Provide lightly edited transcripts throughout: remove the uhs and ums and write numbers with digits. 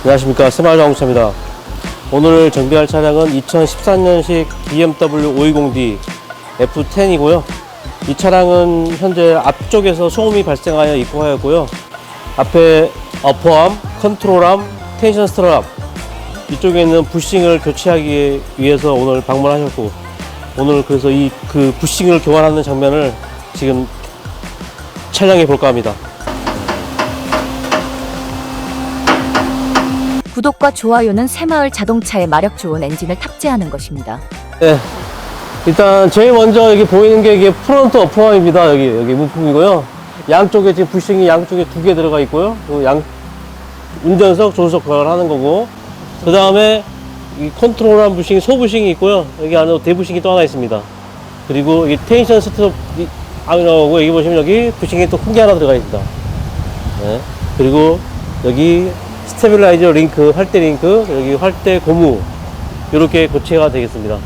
안녕하십니까, 스마일자동차입니다. 오늘 정비할 차량은 2014년식 BMW 520D F10이고요. 이 차량은 현재 앞쪽에서 소음이 발생하여 입고하였고요. 앞에 어퍼암, 컨트롤암, 텐션 스트랩 이쪽에 있는 부싱을 교체하기 위해서 오늘 방문하셨고, 오늘 그래서 그 부싱을 교환하는 장면을 지금 촬영해 볼까 합니다. 구독과 좋아요는 새마을 자동차의 마력 좋은 엔진을 탑재하는 것입니다. 네, 일단 제일 먼저 여기 보이는 게 이게 프론트 어퍼암입니다. 여기 부품이고요. 양쪽에 지금 부싱이 양쪽에 2개 들어가 있고요. 운전석, 조수석 교환하는 거고, 그 다음에 이 컨트롤한 부싱, 소부싱이 있고요. 여기 안에 대부싱이 또 하나 있습니다. 그리고 이 텐션 스트랩 나오고, 여기 보시면 여기 부싱이 또 큰 게 하나 들어가 있습니다. 네. 그리고 여기 스테빌라이저 링크, 활대 링크, 여기 활대 고무, 이렇게 교체가 되겠습니다.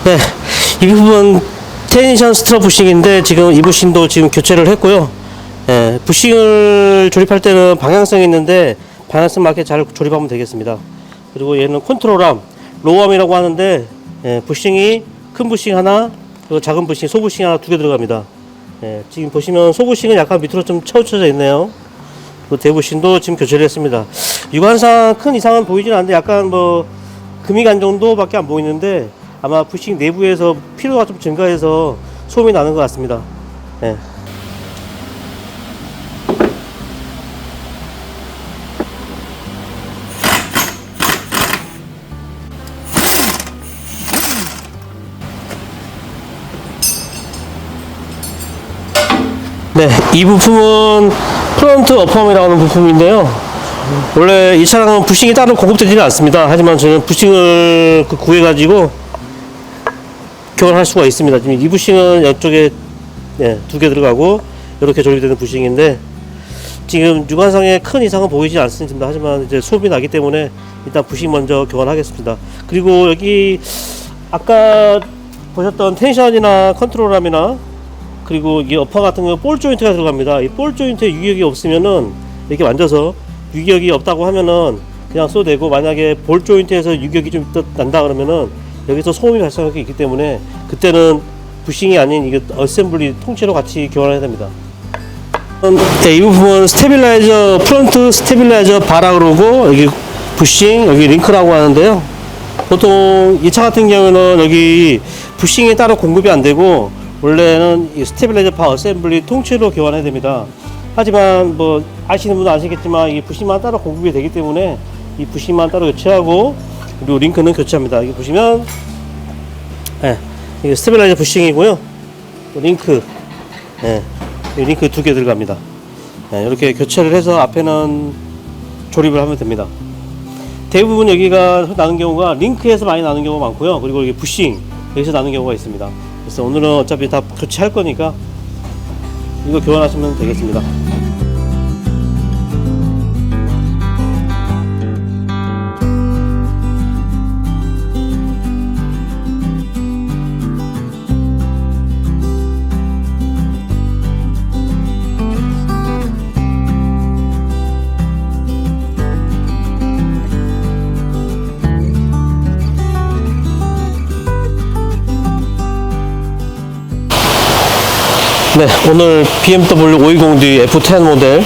네, 이 부분 텐션 스트랩 부싱인데, 지금 이 부싱도 지금 교체를 했고요. 네, 부싱을 조립할 때는 방향성이 있는데 방향성 맞게 잘 조립하면 되겠습니다. 그리고 얘는 컨트롤암, 로우암이라고 하는데, 부싱이 큰 부싱 하나, 그리고 작은 부싱, 소부싱 하나 2개 들어갑니다. 지금 보시면 소부싱은 약간 밑으로 좀 쳐우쳐져 있네요. 그 대부싱도 지금 교체를 했습니다. 육안상 큰 이상은 보이진 않는데, 약간 뭐 금이간 정도밖에 안 보이는데, 아마 부싱 내부에서 피로가 좀 증가해서 소음이 나는 것 같습니다. 네. 네, 이 부품은 프론트 어퍼암이라고 하는 부품인데요. 원래 이 차량은 부싱이 따로 공급되지는 않습니다. 하지만 저는 부싱을 구해가지고 교환할 수가 있습니다. 지금 이 부싱은 이쪽에 2개 들어가고 이렇게 조립되는 부싱인데, 지금 육안상에 큰 이상은 보이지 않습니다. 하지만 이제 소음이 나기 때문에 일단 부싱 먼저 교환하겠습니다. 그리고 여기 아까 보셨던 텐션이나 컨트롤함이나, 그리고 이 어퍼 같은 경우 볼 조인트가 들어갑니다. 이 볼 조인트에 유격이 없으면은, 이렇게 만져서 유격이 없다고 하면은 그냥 써도 되고, 만약에 볼 조인트에서 유격이 좀 난다 그러면은 여기서 소음이 발생할 수 있기 때문에 그때는 부싱이 아닌 이게 어셈블리 통째로 같이 교환해야 됩니다. 네, 이 부분은 스테빌라이저, 프론트 스테빌라이저 바라 그러고, 여기 부싱, 여기 링크라고 하는데요. 보통 이 차 같은 경우는 여기 부싱이 따로 공급이 안 되고, 원래는 이 스테빌라이저 바 어셈블리 통째로 교환해야 됩니다. 하지만 뭐 아시는 분은 아시겠지만, 이 부싱만 따로 공급이 되기 때문에 이 부싱만 따로 교체하고, 그리고 링크는 교체합니다. 여기 보시면, 이게 스테빌라이저 부싱이고요. 링크, 이 링크 2개 들어갑니다. 이렇게 교체를 해서 앞에는 조립을 하면 됩니다. 대부분 여기가 나는 경우가 링크에서 많이 나는 경우가 많고요. 그리고 여기 부싱, 여기서 나는 경우가 있습니다. 그래서 오늘은 어차피 다 교체할 거니까 이거 교환하시면 되겠습니다. 네, 오늘 BMW 520D F10 모델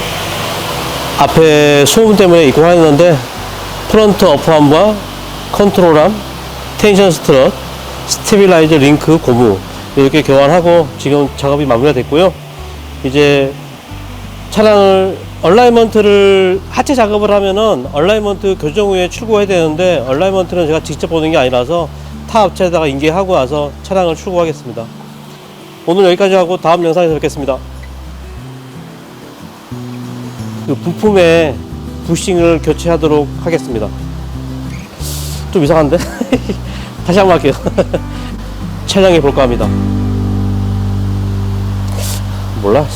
앞에 소음 때문에 입고하였는데 프론트 어퍼암과 컨트롤암, 텐션 스트럿, 스테빌라이저 링크 고무 이렇게 교환하고 지금 작업이 마무리가 됐고요. 이제 차량을 얼라이먼트를 하체 작업을 하면은 얼라이먼트 교정 후에 출고해야 되는데 얼라이먼트는 제가 직접 보는 게 아니라서 타 업체에다가 인계하고 와서 차량을 출고하겠습니다. 오늘 여기까지 하고 다음 영상에서 뵙겠습니다. 그 부품에 부싱을 교체하도록 하겠습니다. 좀 이상한데? 다시 한번 할게요. 촬영해 볼까 합니다. 몰라.